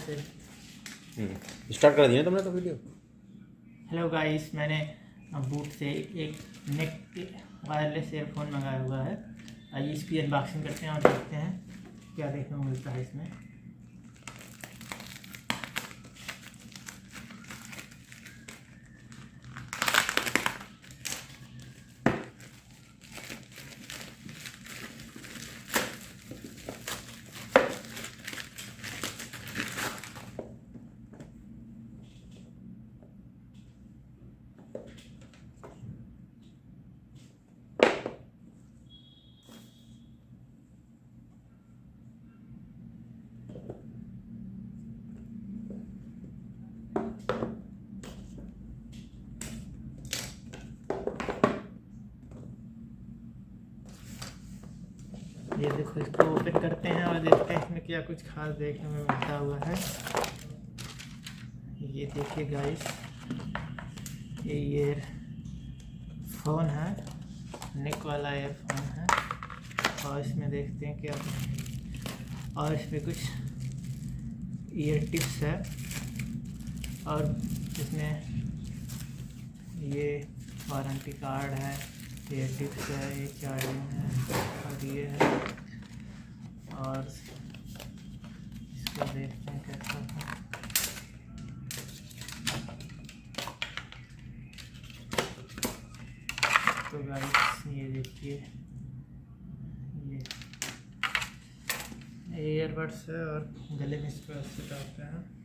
से स्टार्ट कर दिया तुमने तो वीडियो। हेलो गाइस, मैंने बूट से एक नेक वायरलेस एयरफोन मंगाया हुआ है। आइए इसकी अनबॉक्सिंग करते हैं और देखते हैं क्या देखने को मिलता है इसमें। ये देखो, इसको ओपन करते हैं और देखते हैं इसमें क्या कुछ खास देखने में मिलता हुआ है। ये देखिए गाइस, ये ईयरफोन है, नेक वाला ईयरफोन है। और इसमें देखते हैं क्या, और इसमें कुछ ईयर टिप्स है और इसमें ये वारंटी कार्ड है, ईयर टिप्स है, ये चार्जिंग है और ये है। और इसको देखते हैं कैसा है। तो गाइस ये देखिए, ये ईयरबड्स है और गले में इसको ऐसे डालते हैं।